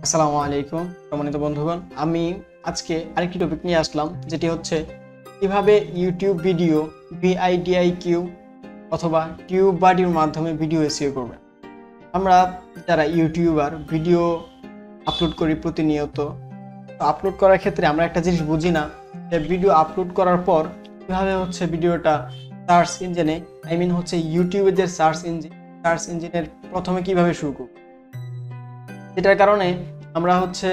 আসসালামু আলাইকুম সম্মানিত বন্ধুগণ, আমি আজকে আরেকটি টপিক নিয়ে আসলাম, যেটি হচ্ছে কিভাবে ইউটিউব ভিডিও ভিআইডিআইকিউ অথবা টিউব বাডির মাধ্যমে ভিডিও এসইও করবে। আমরা যারা ইউটিউবার ভিডিও আপলোড করি প্রতিনিয়ত, তো আপলোড করার ক্ষেত্রে আমরা একটা জিনিস বুঝি না যে ভিডিও আপলোড করার পর কিভাবে হচ্ছে ভিডিওটা সার্চ ইঞ্জিনে হচ্ছে ইউটিউবের যে সার্চ ইঞ্জিনের প্রথমে কিভাবে শুরু করব। যেটার কারণে আমরা হচ্ছে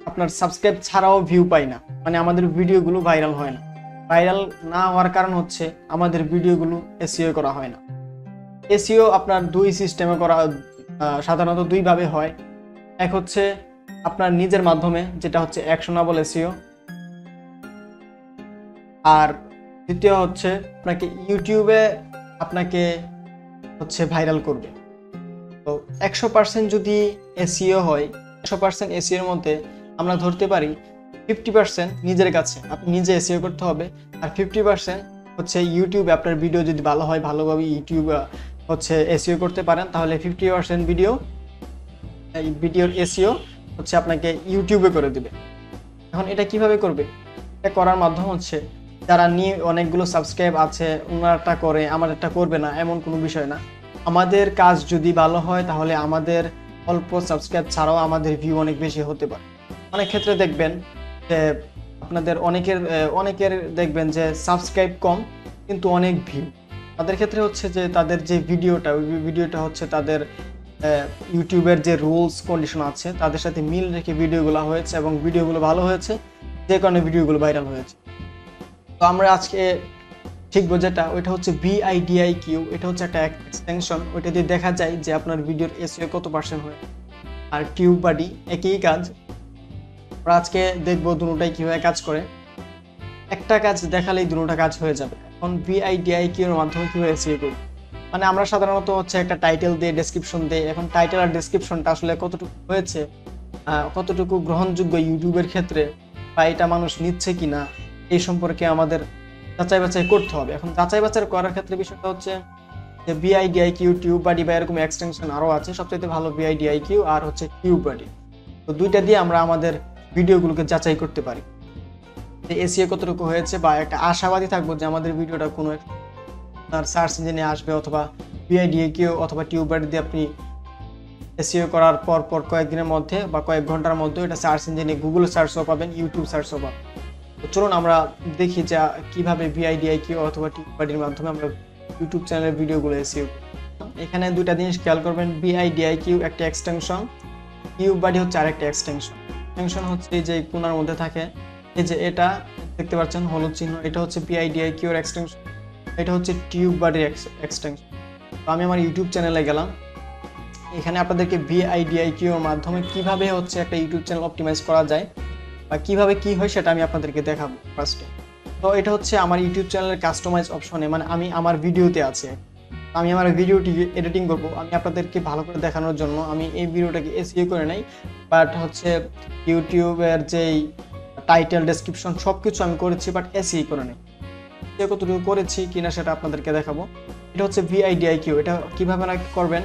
আপনার সাবস্ক্রাইব ছাড়াও ভিউ পাই না, মানে আমাদের ভিডিওগুলো ভাইরাল হয় না। ভাইরাল না হওয়ার কারণ হচ্ছে আমাদের ভিডিওগুলো এসইও করা হয় না। এসইও আপনার দুই সিস্টেমে করা, সাধারণত দুইভাবে হয়। এক হচ্ছে আপনার নিজের মাধ্যমে, যেটা হচ্ছে অ্যাকশনেবল এসইও, আর দ্বিতীয় হচ্ছে আপনাকে ইউটিউবে আপনাকে হচ্ছে ভাইরাল করবে। তো 100% যদি এসইও হয়, 100% এসইওর মধ্যে আমরা ধরতে পারি 50% নিজের কাছে, আপনি নিজে এসইও করতে হবে, আর 50% হচ্ছে ইউটিউবে আপনার ভিডিও যদি ভালো হয়, ভালোভাবে ইউটিউব হচ্ছে এসইও করতে পারেন, তাহলে 50% ভিডিওর এসইও হচ্ছে আপনাকে ইউটিউবে করে দিবে। এখন এটা কিভাবে করবে? এটা করার মাধ্যম হচ্ছে যারা নিয়ে অনেকগুলো সাবস্ক্রাইব আছে ওনারটা করে আমাদেরটা করবে না, এমন কোনো বিষয় না। আমাদের কাজ যদি ভালো হয় তাহলে আমাদের অল্প সাবস্ক্রাইব ছাড়াও আমাদের ভিউ অনেক বেশি হতে পারে। অনেক ক্ষেত্রে দেখবেন যে আপনাদের অনেকের দেখবেন যে সাবস্ক্রাইব কম কিন্তু অনেক ভিউ। তাদের ক্ষেত্রে হচ্ছে যে তাদের যে ভিডিওটা হচ্ছে তাদের ইউটিউবের যে রুলস কন্ডিশন আছে তাদের সাথে মিল রেখে ভিডিওগুলো হয়েছে এবং ভিডিওগুলো ভালো হয়েছে, যে কারণে ভিডিওগুলো ভাইরাল হয়েছে। তো আমরা আজকে শিখবো যেটা, ওইটা হচ্ছে ভিআইডিআইকিউ। এটা হচ্ছে একটা এক্সটেনশন, ওইটা দিয়ে দেখা যায় যে আপনার ভিডিওর এসইও কত % হয়। আর টিউব বাডি একই কাজ। আমরা আজকে দেখবো দুটোটাই কিভাবে কাজ করে। একটা কাজ দেখালেই দুটোটা কাজ হয়ে যাবে। এখন ভিআইডিআইকিউ এর মাধ্যমে কিভাবে এসইও করি, মানে আমরা সাধারণত হচ্ছে একটা টাইটেল দিয়ে ডেসক্রিপশন দেই। এখন টাইটেল আর ডেসক্রিপশনটা আসলে কতটুকু হয়েছে, কতটুকু গ্রহণযোগ্য ইউটিউবের ক্ষেত্রে, বা এটা মানুষ নিচ্ছে কিনা, এই সম্পর্কে আমাদের যাচাই বাছাই করতে হবে। এখন যাচাই বাছাই করার ক্ষেত্রে বিষয়টা হচ্ছে যে ভিআইডিআইকিউ, টিউব বাডি বা এরকম এক্সটেনশন আরও আছে, সবচেয়ে ভালো ভিআইডিআইকিউ আর হচ্ছে টিউব বাডি। তো দুইটা দিয়ে আমরা আমাদের ভিডিওগুলোকে যাচাই করতে পারি যে এসইও কতটুকু হয়েছে, বা একটা আশাবাদী থাকবো যে আমাদের ভিডিওটা কোনো তার সার্চ ইঞ্জিনে আসবে, অথবা ভিআইডিআইকিউ অথবা টিউব বাডি দিয়ে আপনি এসইও করার পর কয়েকদিনের মধ্যে বা কয়েক ঘন্টার মধ্যে এটা সার্চ ইঞ্জিনে গুগল সার্চও পাবেন, ইউটিউব সার্চও পাবেন। তো চলুন আমরা দেখি যে কিভাবে ভিআইডিআইকিউ অথবা টিউব বাডির মাধ্যমে আমরা ইউটিউব চ্যানেলের ভিডিওগুলো এসইও করি। এখানে দুইটা জিনিস খেয়াল করবেন, ভিআইডিআইকিউ একটা এক্সটেনশন, টিউব বাডি হচ্ছে আরেকটা এক্সটেনশন। এক্সটেনশন হচ্ছে এই যে কোণার মধ্যে থাকে, এই যে এটা দেখতে পাচ্ছেন হলুদ চিহ্ন, এটা হচ্ছে ভিআইডিআইকিউ এর এক্সটেনশন, এটা হচ্ছে টিউব বাডির এক্সটেনশন। তো আমি আমার ইউটিউব চ্যানেলে গেলাম, এখানে আপনাদেরকে ভিআইডিআইকিউ এর মাধ্যমে কিভাবে হচ্ছে একটা ইউটিউব চ্যানেল অপটিমাইজ করা যায় বা কিভাবে কি হয় সেটা আমি আপনাদেরকে দেখাবো ফার্স্টে। তো এটা হচ্ছে আমার ইউটিউব চ্যানেলের কাস্টমাইজ অপশনে, মানে আমি আমার ভিডিওতে আছে, আমি আমার ভিডিওটি এডিটিং করব। আমি আপনাদেরকে ভালো করে দেখানোর জন্য আমি এই ভিডিওটাকে এসইও করে নাই, বাট হচ্ছে ইউটিউবের যেই টাইটেল ডেসক্রিপশন সব কিছু আমি করেছি, বাট এসইও করে নাই। কতটুকু করেছি কিনা সেটা আপনাদেরকে দেখাবো। এটা হচ্ছে ভিআইডিআইকিউ। এটা কিভাবে না করবেন,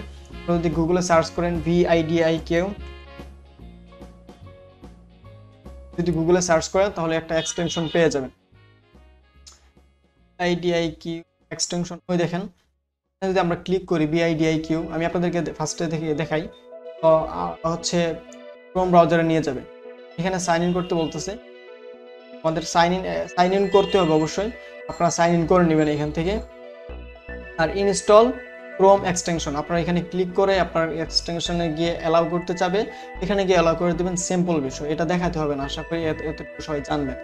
যদি গুগলে সার্চ করেন ভিআইডিআইকিউ, যদি গুগলে সার্চ করেন তাহলে একটা এক্সটেনশন পেয়ে যাবেন, ভিআইডিআইকিউ এক্সটেনশন। ওই দেখেন, যদি আমরা ক্লিক করি ভিআইডিআইকিউ, আমি আপনাদেরকে ফার্স্টে দেখাই। তো হচ্ছে ক্রোম ব্রাউজারে নিয়ে যাবে, এখানে সাইন ইন করতে বলতেছে, আমাদের সাইন ইন করতে হবে অবশ্যই। আপনারা সাইন ইন করে নেবেন এখান থেকে। আর ইনস্টল ক্রোম এক্সটেনশন, আপনারা এখানে ক্লিক করে আপনার এক্সটেনশনে গিয়ে অ্যালাউ করতে চাবে, এখানে গিয়ে অ্যালাউ করে দেবেন। সিম্পল বিষয়, এটা দেখাতে হবে না, আশা করি এতটুকু সবাই জানবেন।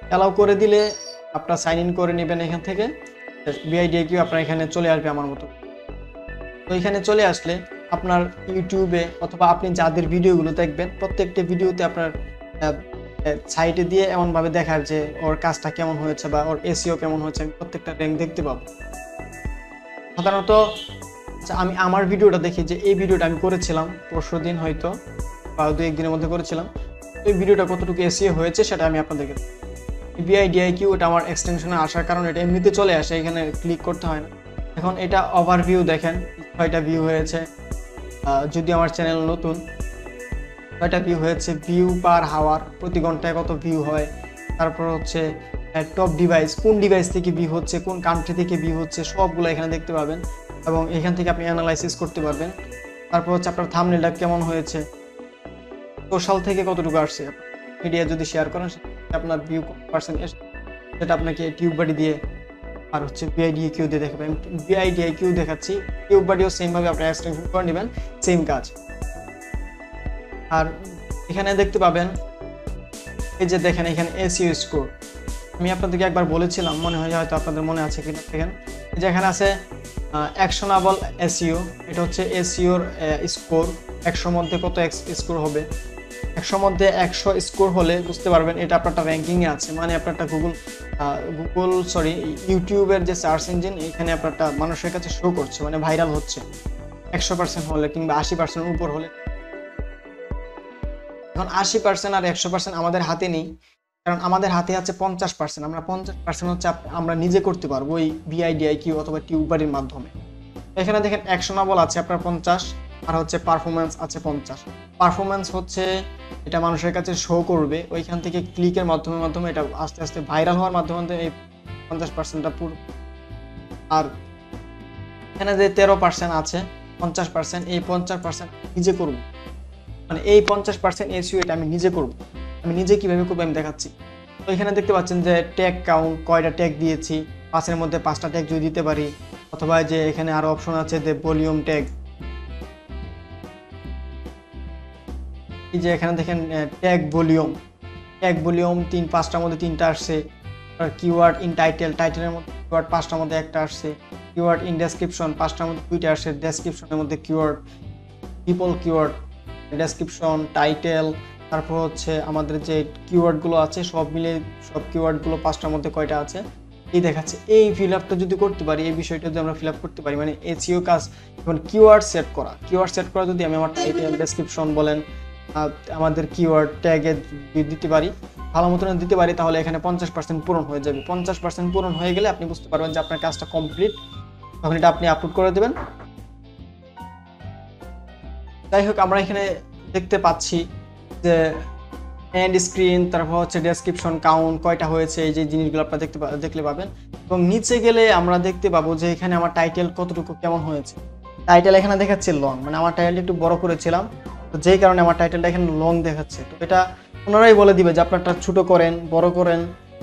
অ্যালাউ করে দিলে আপনারা সাইন ইন করে নেবেন এখান থেকে। ভিআইডিআইকিউ আপনার এখানে চলে আসবে আমার মতো। তো এখানে চলে আসলে আপনার ইউটিউবে অথবা আপনি যাদের ভিডিওগুলো দেখবেন প্রত্যেকটা ভিডিওতে আপনার সাইটে দিয়ে এমনভাবে দেখার যে ওর কাজটা কেমন হয়েছে বা ওর এসইও কেমন হয়েছে, আমি প্রত্যেকটা র্যাঙ্ক দেখতে পাবো। সাধারণত আমি আমার ভিডিওটা দেখি যে এই ভিডিওটা আমি করেছিলাম পরশুদিন, হয়তো বা 2-1 দিনের মধ্যে করেছিলাম, এই ভিডিওটা কতটুকু এসইও হয়েছে সেটা আমি আপনাদেরকে। ভিআইডিআইকিউ এটা আমার এক্সটেনশনে আসার কারণে এটা এমনিতে চলে আসে, এখানে ক্লিক করতে হয় না। এখন এটা ওভারভিউ দেখেন, 6টা ভিউ হয়েছে। যদি আমার চ্যানেল নতুন, কয়টা ভিউ হয়েছে, ভিউ পার হাওয়ার, প্রতি ঘন্টায় কত ভিউ হয়, তারপর হচ্ছে টপ ডিভাইস, কোন ডিভাইস থেকে ভিউ হচ্ছে, কোন কান্ট্রি থেকে ভিউ হচ্ছে, সবগুলো এখানে দেখতে পাবেন এবং এখান থেকে আপনি অ্যানালাইসিস করতে পারবেন। তারপর হচ্ছে আপনার থাম্বনেলটা কেমন হয়েছে, সোশ্যাল থেকে কতটুকু আসছে, মিডিয়া যদি শেয়ার করেন আপনার ভিউ পার্সেন্ট সেটা আপনাকে টিউববাডি দিয়ে আর হচ্ছে VidIQ দিয়ে দেখাবেন। VidIQ দেখাচ্ছি, টিউববাডিও সেমভাবে আপনি এক্সটেনশন করে নেবেন, সেম কাজ। আর এখানে দেখতে পাবেন এই যে দেখেন এখানে SEO স্কোর, আমি আপনাদেরকে একবার বলেছিলাম, মনে হয় হয়তো আপনাদের মনে আছে কিনা। দেখেন যেখানে আছে অ্যাকশনাবল SEO, এটা হচ্ছে SEOর স্কোর, 100 মধ্যে কত স্কোর হবে, 100 মধ্যে 100 স্কোর হলে বুঝতে পারবেন এটা আপনারটা র্যাঙ্কিংয়ে আছে, মানে আপনারটা ইউটিউবের যে সার্চ ইঞ্জিন এখানে আপনারটা মানুষের কাছে শো করছে, মানে ভাইরাল হচ্ছে 100% হলে কিংবা 80% উপর হলে। এখন 80% আর 100% আমাদের হাতে নেই, কারণ আমাদের হাতে আছে 50%। আমরা 50% হচ্ছে আমরা নিজে করতে পারবো ওই VidIQ অথবা টিউববাডির মাধ্যমে। এখানে দেখেন অ্যাকশনাবল আছে আপনার 50 আর হচ্ছে পারফরমেন্স আছে 50। পারফরমেন্স হচ্ছে এটা মানুষের কাছে শো করবে, ওইখান থেকে ক্লিকের মাধ্যমে এটা আস্তে আস্তে ভাইরাল হওয়ার মাধ্যমে এই 50%টা পুরো। আর এখানে যে 13% আছে 50%, এই 50% নিজে করব, মানে এই 50% SEO এটা আমি নিজে করব। আমি নিজে কিভাবে করবো আমি দেখাচ্ছি। তো এখানে দেখতে পাচ্ছেন যে ট্যাগ কাউন্ট, কয়টা ট্যাগ দিয়েছি, 5-এর মধ্যে 5টা ট্যাগ যদি দিতে পারি, অথবা যে এখানে আরো অপশন আছে যে ভলিউম ট্যাগ, এই যে এখানে দেখেন ট্যাগ ভলিউম 5টার মধ্যে 3টা আসছে। কিওয়ার্ড ইন টাইটেলের মধ্যে কিওয়ার্ড 5টার মধ্যে 1টা আসছে। কিওয়ার্ড ইন ডেসক্রিপশন 5টার মধ্যে 2টা আসছে। ডেসক্রিপশনের মধ্যে keyword, people keyword, description, title, তারপর হচ্ছে আমাদের যে কিওয়ার্ডগুলো আছে সব মিলে সব কিওয়ার্ডগুলো 5টার মধ্যে কয়টা আছে এই দেখাচ্ছে। এই ফিল আপটা যদি করতে পারি, এই বিষয়টা যদি আমরা ফিল আপ করতে পারি, মানে SEO কাজ, যেমন কিওয়ার্ড সেট করা যদি আমি আমার টাইটেল, ডেসক্রিপশন বলেন, আমাদের কিওয়ার্ড ট্যাগে দিতে পারি, ভালো মতন দিতে পারি, তাহলে এখানে 50% পূরণ হয়ে যাবে। 50% পূরণ হয়ে গেলে আপনি বুঝতে পারবেন যে আপনার কাজটা কমপ্লিট, তখন এটা আপনি আপলোড করে দেবেন। যাই হোক, আমরা এখানে দেখতে পাচ্ছি যে এন্ড স্ক্রিন, তারপর হচ্ছে ডেসক্রিপশন কাউন্ট কয়টা হয়েছে, এই যে জিনিসগুলো আপনারা দেখলে পাবেন। এবং নিচে গেলে আমরা দেখতে পাবো যে এখানে আমার টাইটেল কতটুকু কেমন হয়েছে। টাইটেল এখানে দেখাচ্ছে লং, মানে আমার টাইটেলটা একটু বড় করেছিলাম, তো যেই কারণে আমার টাইটেলটা এখানে লং দেখাচ্ছে। তো এটা ওনারাই বলে দিবে যে আপনারটা ছোট করেন, বড় করেন,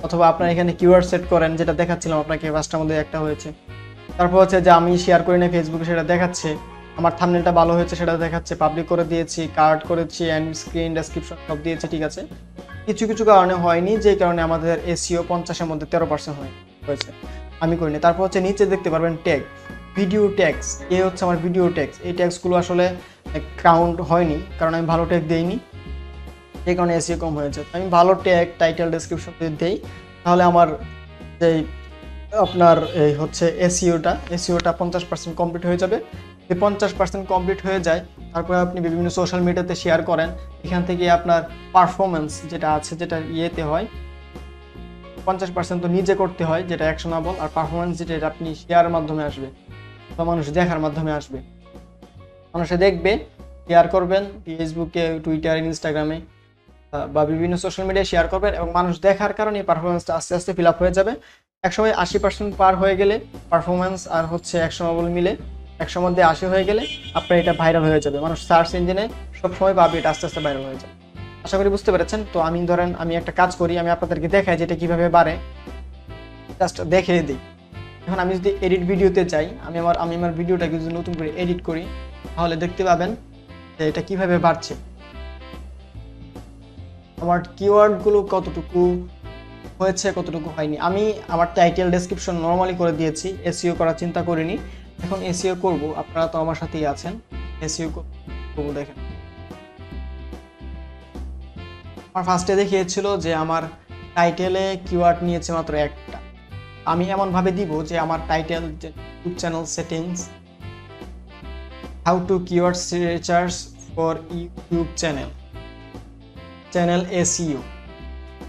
অথবা আপনার এখানে কিওয়ার্ড সেট করেন, যেটা দেখাচ্ছিলাম আপনাকে 5টার মধ্যে 1টা হয়েছে। তারপর হচ্ছে যে আমি শেয়ার করি না ফেসবুকে, সেটা দেখাচ্ছে। আমার থাম্বনেলটা ভালো হয়েছে সেটা দেখাচ্ছে, পাবলিক করে দিয়েছি, কার্ড করেছি, এন্ড স্ক্রিন, ডেসক্রিপশন সব দিয়েছে, ঠিক আছে। কিছু কারণে হয়নি, যেই কারণে আমাদের SEO 50-এর মধ্যে 13% হয়েছে, আমি করিনি। তারপর হচ্ছে নিচে দেখতে পারবেন ট্যাগ, ভিডিও ট্যাগস, এই হচ্ছে আমার ভিডিও ট্যাগস। এই ট্যাগসগুলো আসলে কাউন্ট হয়নি, কারণ আমি ভালো ট্যাগ দেইনি, এই কারণে SEO কম হয়েছে। আমি ভালো ট্যাগ, টাইটেল, ডেসক্রিপশন যদি দেই, তাহলে আমার যেই আপনার এই হচ্ছে SEOটা 50% কমপ্লিট হয়ে যাবে। এই 50% কমপ্লিট হয়ে যায়, তারপরে আপনি বিভিন্ন সোশ্যাল মিডিয়াতে শেয়ার করেন, এখান থেকে আপনার পারফরমেন্স যেটা আছে, যেটা ইয়েতে হয় 50% তো নিজে করতে হয়, যেটা অ্যাকশনাবল, আর পারফরমেন্স যেটা আপনি শেয়ারের মাধ্যমে আসবে বা মানুষ দেখার মাধ্যমে আসবে, মানুষে দেখবে, শেয়ার করবেন ফেসবুকে, টুইটার, ইনস্টাগ্রামে বা বিভিন্ন সোশ্যাল মিডিয়ায় শেয়ার করবেন, এবং মানুষ দেখার কারণে এই পারফরমেন্সটা আস্তে আস্তে ফিল আপ হয়ে যাবে। একসময় 80% পার হয়ে গেলে পারফরমেন্স আর হচ্ছে অ্যাকশনাবল মিলে 100 মধ্যে 80 হয়ে গেলে আপনার এটা ভাইরাল হয়ে যাবে, মানুষ সার্চ ইঞ্জিনে সবসময় পাবে, এটা আস্তে আস্তে ভাইরাল হয়ে যাবে। আশা করি বুঝতে পেরেছেন। তো আমি একটা কাজ করি, আমি আপনাদেরকে দেখাই যেটা কিভাবে বাড়ে, জাস্ট দেখিয়ে দিই। এখন আমি যদি এডিট ভিডিওতে যাই, আমি আমার ভিডিওটাকে যদি নতুন করে এডিট করি, তাহলে দেখতে পাবেন যে এটা কিভাবে বাড়ছে। আমার কিওয়ার্ডগুলো কতটুকু হয়েছে, কতটুকু হয়নি। আমি আমার টাইটেল, ডেসক্রিপশন নরমালি করে দিয়েছি, SEO করার চিন্তা করিনি। এখন SEO করব, আপনারা তো আমার সাথেই আছেন, SEO করব। দেখেন আমার ফার্স্টে দেখিয়েছিল যে আমার টাইটেলে কিওয়ার্ড নিয়েছে মাত্র 1টা। আমি এমনভাবে দিব যে আমার টাইটেল, যে YouTube channel settings, how to keyword research for YouTube channel SEO,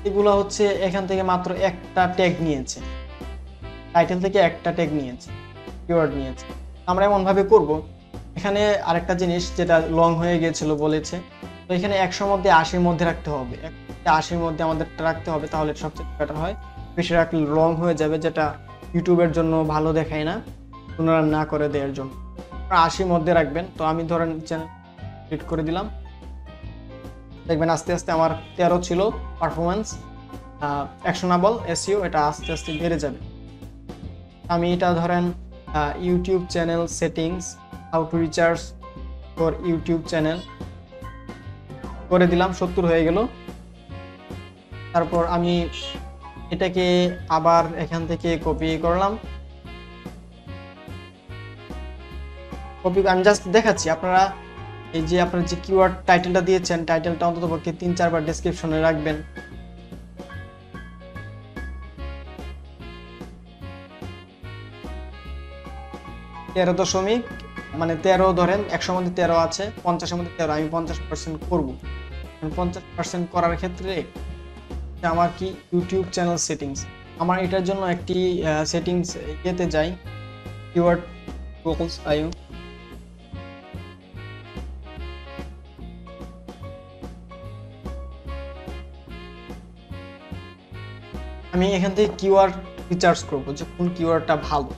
এগুলো হচ্ছে এখান থেকে মাত্র 1টা ট্যাগ নিয়েছে, টাইটেল থেকে 1টা ট্যাগ নিয়েছে, কিওয়ার্ড নিয়েছে। আমরা এমনভাবে করব। এখানে আরেকটা জিনিস যেটা লং হয়ে গিয়েছিল বলেছে, তো এখানে 100 মধ্যে 80 মধ্যে রাখতে হবে, 80 মধ্যে আমাদের রাখতে হবে, তাহলে সবচেয়ে বেটার হয়। বেশি রাখলে লং হয়ে যাবে, যেটা ইউটিউবের জন্য ভালো দেখায় না, ওনারা না করে দেওয়ার জন্য। 80 মধ্যে রাখবেন। তো আমি ধরেন চ্যানেল ক্লিক করে দিলাম, দেখবেন আস্তে আস্তে আমার 13 ছিল পারফরমেন্স, অ্যাকশনাবল এসইও, এটা আস্তে আস্তে বেড়ে যাবে। আমি এটা ধরেন YouTube channel settings, how to recharge for YouTube channel করে দিলাম, 70 হয়ে গেল। তারপর আমি এটাকে আবার এখান থেকে কপি করলাম, আমি জাস্ট দেখাচ্ছি। আপনারা এই যে আপনার যে কিওয়ার্ড টাইটেলটা দিয়েছেন, টাইটেলটা অন্ততপক্ষে 3-4 বার ডেসক্রিপশনে রাখবেন। তেরো দশমিক মানে 13 ধরেন, 100 মধ্যে 13 আছে, 50 এর মধ্যে 13, আমি 50% করব। 50% করার ক্ষেত্রে আমার কি ইউটিউব চ্যানেল সেটিংস, আমার এটার জন্য একটি সেটিংস ইয়েতে যাই, কিওয়ার্ড গোলস আইও, আমি এখান থেকে কিওয়ার্ড রিসার্চ করব যে কোন কিওয়ার্ডটা ভালো,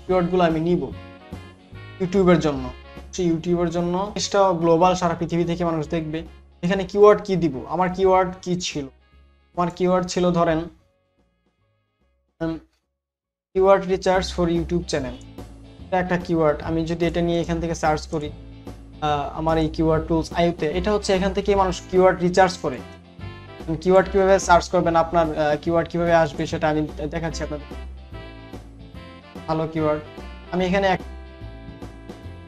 কিওয়ার্ডগুলো আমি নিব ইউটিউবের জন্য। ইউটিউবের জন্য এটা গ্লোবাল, সারা পৃথিবী থেকে মানুষ দেখবে। এখানে কিওয়ার্ড কি দিব, আমার কিওয়ার্ড কি ছিল, আমার কিওয়ার্ড ছিল ধরেন keyword research for YouTube channel, এটা একটা কিওয়ার্ড। আমি যদি এটা নিয়ে এখান থেকে সার্চ করি, আমার এই কিওয়ার্ড টুলস আইওতে, এটা হচ্ছে এখান থেকে মানুষ কিওয়ার্ড রিসার্চ করে। কিওয়ার্ড কিভাবে সার্চ করবেন, আপনার কিওয়ার্ড কিভাবে আসবে সেটা আমি দেখাচ্ছি আপনাদের। ভালো কিওয়ার্ড আমি এখানে,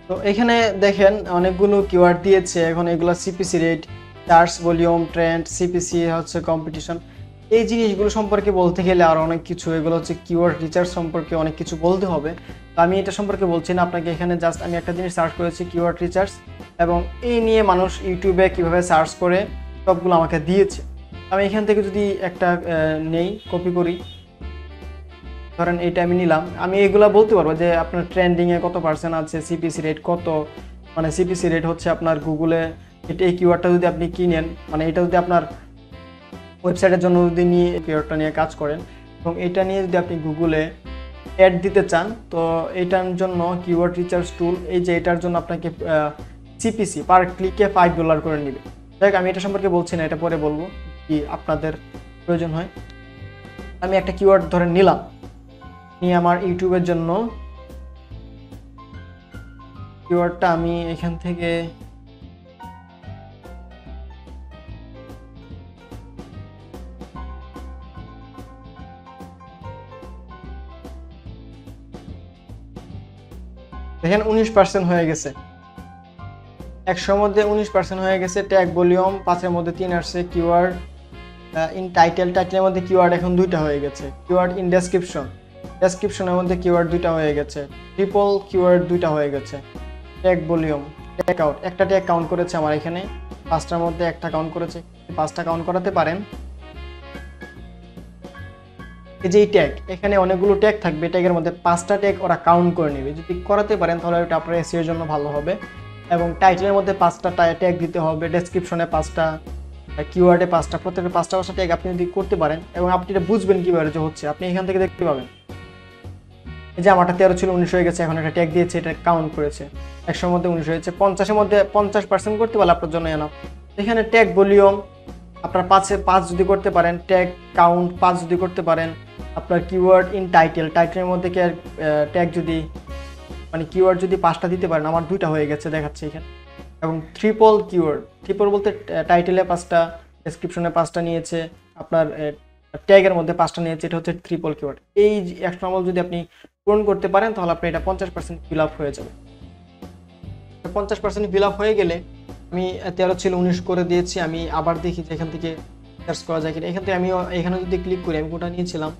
তো এখানে দেখেন অনেকগুলো কিওয়ার্ড দিয়েছে। এখন এগুলো CPC rate, search volume, trend, CPC হচ্ছে কম্পিটিশন, এই জিনিসগুলো সম্পর্কে বলতে গেলে আর অনেক কিছু, এগুলো হচ্ছে কিওয়ার্ড রিসার্চ সম্পর্কে অনেক কিছু বলতে হবে। তো আমি এটা সম্পর্কে বলছি না আপনাকে, এখানে জাস্ট আমি একটা জিনিস সার্চ করেছি কিওয়ার্ড রিসার্চ, এবং এই নিয়ে মানুষ ইউটিউবে কিভাবে সার্চ করে সবগুলো আমাকে দিয়েছে। আমি এখান থেকে যদি একটা নেই, কপি করি, ধরেন এইটা আমি নিলাম, আমি এগুলা বলতে পারবো যে আপনার ট্রেন্ডিংয়ে কত % আছে, সিপিসি রেট কত, মানে সিপিসি রেট হচ্ছে আপনার গুগলে, এটা এই কিওয়ার্ডটা যদি আপনি কিনেন, মানে এটা যদি আপনার ওয়েবসাইটের জন্য যদি নিয়ে কিওয়ার্ডটা নিয়ে কাজ করেন এবং এটা নিয়ে যদি আপনি গুগলে অ্যাড দিতে চান, তো এটার জন্য কিওয়ার্ড রিসার্চ টুল, এই যে এটার জন্য আপনাকে সিপিসি পার ক্লিকে $5 করে নেবে। দেখ আমি এটা সম্পর্কে বলছি না, এটা পরে বলবো কি আপনাদের প্রয়োজন হয়। আমি একটা কিওয়ার্ড ধরে নিলাম, নিয়ে আমার ইউটিউবের জন্য কিওয়ার্ডটা আমি এখান থেকে দেখেন 19% হয়ে গেছে, 100 মধ্যে 19% হয়ে গেছে। ট্যাগ ভলিউম 5 এর মধ্যে 3 আসছে। কিওয়ার্ড ইন টাইটেলের মধ্যে কিওয়ার্ড এখন 2টা হয়ে গেছে। কিওয়ার্ড ইন ডেসক্রিপশনের মধ্যে কিওয়ার্ড 2টা হয়ে গেছে। ট্রিপল কিওয়ার্ড 2টা হয়ে গেছে। ট্যাগ ভলিউম, ট্যাগ আউট, একটা ট্যাগ কাউন্ট করেছে আমার এখানে, 5টার মধ্যে একটা কাউন্ট করেছে, 5টা কাউন্ট করাতে পারেন। এই যে ট্যাগ, এখানে অনেকগুলো ট্যাগ থাকবে, ট্যাগের মধ্যে 5টা ট্যাগ ওরা কাউন্ট করে নেবে। যদি করাতে পারেন তাহলে ওটা আপনার এসইওর জন্য ভালো হবে। এবং টাইটেলের মধ্যে 5টা ট্যাগ দিতে হবে, ডেসক্রিপশনে 5টা, কিওয়ার্ডে 5টা, প্রত্যেকটা 5টা ট্যাগ আপনি যদি করতে পারেন, এবং আপনি এটা বুঝবেন কীভাবে যে হচ্ছে, আপনি এখান থেকে দেখতে পাবেন। এই যে আমারটা 13 ছিল, 19 হয়ে গেছে, এখন একটা ট্যাগ দিয়েছে, এটা কাউন্ট করেছে, 100 মধ্যে 19 হয়েছে। 50-এর মধ্যে 50% করতে পারলে আপনার জন্য এনাফ। এখানে ট্যাগ ভলিউম আপনার 5 যদি করতে পারেন, ট্যাগ কাউন্ট 5 যদি করতে পারেন, আপনার কিওয়ার্ড ইন টাইটেলের মধ্যে ট্যাগ যদি মানে কিওয়ার্ড যদি 5টা দিতে পারেন, আমার 2টা হয়ে গেছে দেখাচ্ছে এখানে। এবং ট্রিপল বলতে টাইটেলে 5টা, ডেসক্রিপশনে 5টা নিয়েছে, আপনার ট্যাগের মধ্যে 5টা নিয়েছে, এটা হচ্ছে ট্রিপল কিওয়ার্ড। এই অ্যাকশনাবল যদি আপনি পূরণ করতে পারেন তাহলে আপনি এটা 50% ফিল আপ হয়ে যাবে। 50% ফিল আপ হয়ে গেলে আমি 13 ছিল 19 করে দিয়েছি। আমি আবার দেখি যে এখান থেকে সার্চ করা যায় কিনা। এখান থেকে আমি এখানে যদি ক্লিক করি, আমি কোনটা নিয়েছিলাম,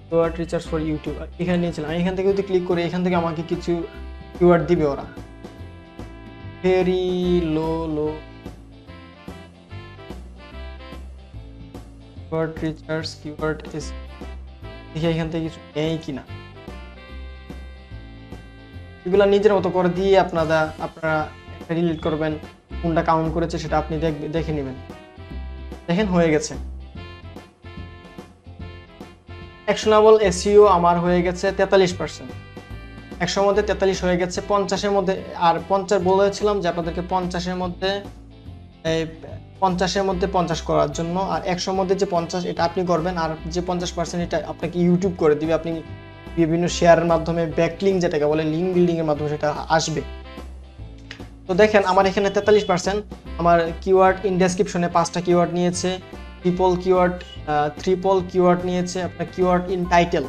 কিওয়ার্ড রিসার্চ ফর ইউটিউব, এখানে নিয়েছিলাম। এখান থেকে যদি ক্লিক করি, এখান থেকে আমাকে কিছু কিওয়ার্ড দিবে ওরা, very low keyword research, keyword S, দেখি এখান থেকে কিছু নেই কিনা। এগুলা নিজের মতো করে দিয়ে আপনারা একটা রিলেট করবেন, কোনটা কাউন্ট করেছে সেটা আপনি দেখে নেবেন। দেখেন হয়ে গেছে। অ্যাকশনেবল এসইও আমার হয়ে গেছে 43%। 100 মধ্যে 43 হয়ে গেছে। 50-এর মধ্যে, আর 50 বলেছিলাম যে আপনাদেরকে 50-এর মধ্যে 50-এর মধ্যে 50 করার জন্য, আর 100 মধ্যে যে 50 এটা আপনি করবেন, আর যে 50% এটা আপনাকে ইউটিউব করে দিবে। আপনি বিভিন্ন শেয়ারের মাধ্যমে ব্যাকলিঙ্ক যেটাকে বলে লিঙ্ক বিল্ডিং এর মাধ্যমে সেটা আসবে। তো দেখেন আমার এখানে 43%। আমার কিওয়ার্ড ইন ডেসক্রিপশনে 5টা কিওয়ার্ড নিয়েছে, ট্রিপল কিওয়ার্ড নিয়েছে, আপনার কিওয়ার্ড ইন টাইটেল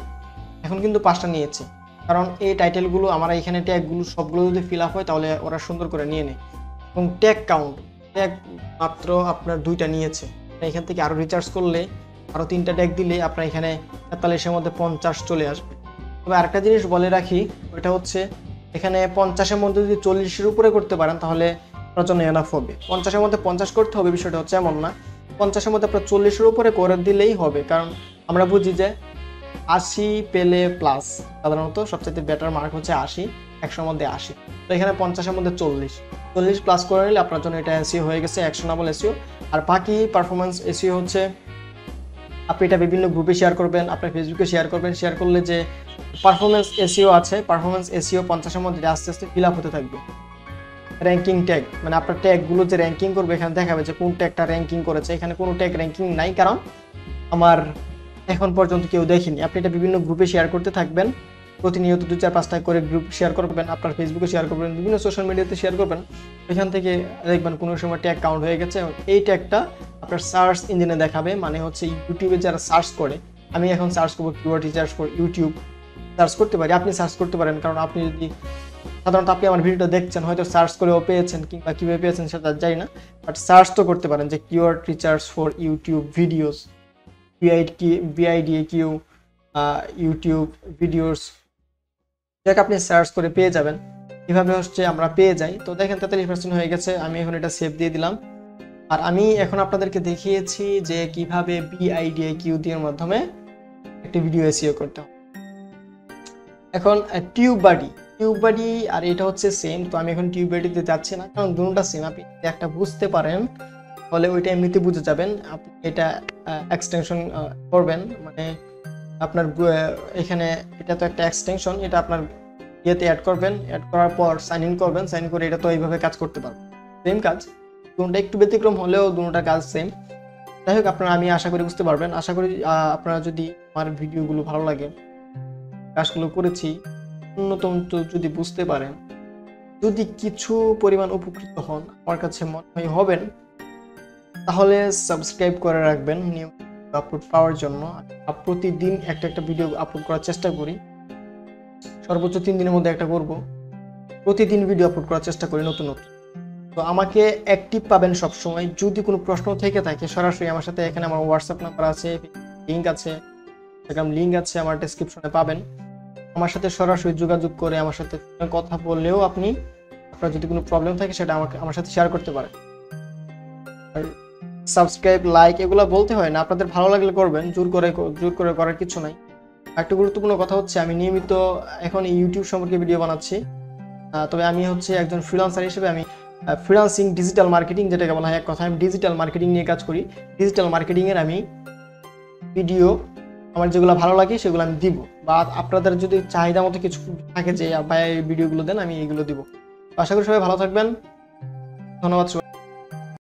এখন কিন্তু 5টা নিয়েছে, কারণ এই টাইটেলগুলো আমার এখানে ট্যাগগুলো সবগুলো যদি ফিল আপ হয় তাহলে ওরা সুন্দর করে নিয়ে নেয়। এবং ট্যাগ মাত্র আপনার 2টা নিয়েছে। এখান থেকে আরও রিচার্জ করলে আরও 3টা ট্যাগ দিলে আপনার এখানে 43-এর মধ্যে 50 চলে আসবে। তবে আরেকটা জিনিস বলে রাখি, ওইটা হচ্ছে এখানে 50-এর মধ্যে যদি 40-এর উপরে করতে পারেন তাহলে আপনার জন্য এনাফ হবে। 50-এর মধ্যে 50 করতে হবে বিষয়টা হচ্ছে এমন না, 50-এর মধ্যে আপনার 40-এর উপরে করে দিলেই হবে। কারণ আমরা বুঝি যে 80 পেলে প্লাস, সাধারণত সবচেয়ে বেটার মার্ক হচ্ছে 80, 100-এর মধ্যে 80। তো এখানে 50-এর মধ্যে 40 প্লাস করে নিলে আপনার জন্য এটা এসইও হয়ে গেছে, অ্যাকশনেবল এসইও। আর বাকি পারফরমেন্স এসইও হচ্ছে আপনি এটা বিভিন্ন গ্রুপে শেয়ার করবেন, আপনার ফেসবুকে শেয়ার করবেন। শেয়ার করলে যে পারফরমেন্স এসইও আছে, পারফরমেন্স এসইও 50-এর মধ্যে আস্তে আস্তে ফিল আপ হতে থাকবে। র্যাঙ্কিং ট্যাগ মানে আপনার ট্যাগগুলো যে র্যাঙ্কিং করবে এখানে দেখাবে যে কোন ট্যাগটা র্যাঙ্কিং করেছে। এখানে কোনো ট্যাগ র্যাঙ্কিং নাই, কারণ আমার এখন পর্যন্ত কেউ দেখেনি। আপনি এটা বিভিন্ন গ্রুপে শেয়ার করতে থাকবেন, প্রতিনিয়ত 2-4-5টা করে গ্রুপ শেয়ার করবেন, আপনার ফেসবুকে শেয়ার করবেন, বিভিন্ন সোশ্যাল মিডিয়াতে শেয়ার করবেন। এখান থেকে দেখবেন কোনো সময় ট্যাগ কাউন্ট হয়ে গেছে। এই ট্যাগটা আপনার সার্চ ইঞ্জিনে দেখাবে, মানে হচ্ছে ইউটিউবে যারা সার্চ করে, আমি এখন সার্চ করবো keyword research for YouTube, search করতে পারি, আপনি সার্চ করতে পারেন। কারণ আপনি যদি সাধারণত আপনি আমার ভিডিওটা দেখছেন, হয়তো সার্চ করেও পেয়েছেন, কিংবা কীভাবে পেয়েছেন সেটা জানি না, বাট সার্চ তো করতে পারেন যে keyword research for YouTube videos, VidIQ YouTube videos, যাকে আপনি সার্চ করে পেয়ে যাবেন। এভাবে হচ্ছে আমরা পেয়ে যাই। তো দেখেন 43% হয়ে গেছে। আমি এখন এটা সেভ দিয়ে দিলাম। আর আমি এখন আপনাদেরকে দেখিয়েছি যে কিভাবে VidIQ দিয়ে মাধ্যমে একটি ভিডিও এসইও করতে হবে। এখন টিউববাডি আর এটা হচ্ছে সেম। তো আমি এখন টিউববাডিতে যাচ্ছি না, কারণ দুটোটা সেম। আপনি একটা বুঝতে পারেন তাহলে ওইটা এমনিতে বুঝে যাবেন। আপনি এটা এক্সটেনশন করবেন, মানে আপনার এখানে এটা তো একটা এক্সটেনশন, এটা আপনার ইয়েতে অ্যাড করবেন, অ্যাড করার পর সাইন ইন করবেন, সাইন করে এটা তো এইভাবে কাজ করতে পারবেন। সেম কাজ, দুটোটা একটু ব্যতিক্রম হলেও দুটোটা কাজ সেম। যাই হোক, আপনারা আমি আশা করি বুঝতে পারবেন। আশা করি আপনারা যদি আমার ভিডিওগুলো ভালো লাগে, কাজগুলো করেছি ন্যূনতম তো যদি বুঝতে পারেন, যদি কিছু পরিমাণ উপকৃত হন, আমার কাছে মনে হয় হবেন, তাহলে সাবস্ক্রাইব করে রাখবেন নিউ আপলোড পাওয়ার জন্য। প্রতিদিন একটা ভিডিও আপলোড করার চেষ্টা করি, সর্বোচ্চ 3 দিনের মধ্যে একটা করব। প্রতিদিন ভিডিও আপলোড করার চেষ্টা করি নতুন। তো আমাকে অ্যাক্টিভ পাবেন সবসময়। যদি কোনো প্রশ্ন থেকে থাকে সরাসরি আমার সাথে, এখানে আমার হোয়াটসঅ্যাপ নাম্বার আছে, লিঙ্ক আছে, ইনস্টাগ্রাম লিঙ্ক আছে, আমার ডেসক্রিপশনে পাবেন। আমার সাথে সরাসরি যোগাযোগ করে আমার সাথে কথা বললেও আপনার যদি কোনো প্রবলেম থাকে সেটা আমার সাথে শেয়ার করতে পারেন। আর সাবস্ক্রাইব, লাইক এগুলো বলতে হয় না, আপনাদের ভালো লাগলে করবেন, জোর করে করার কিছু নাই। একটা গুরুত্বপূর্ণ কথা হচ্ছে, আমি নিয়মিত এখন ইউটিউব সম্পর্কে ভিডিও বানাচ্ছি। তবে আমি হচ্ছে একজন ফ্রিল্যান্সার হিসেবে আমি ফ্রিল্যান্সিং ডিজিটাল মার্কেটিং যেটাকে বলা হয়, এক কথা আমি ডিজিটাল মার্কেটিং নিয়ে কাজ করি। ডিজিটাল মার্কেটিংয়ের আমি ভিডিও আমার যেগুলো ভালো লাগে সেগুলো আমি দিব, বা আপনাদের যদি চাহিদা মতো কিছু থাকে যে ভাই এই ভিডিওগুলো দেন, আমি এইগুলো দিব। আশা করি সবাই ভালো থাকবেন। ধন্যবাদ।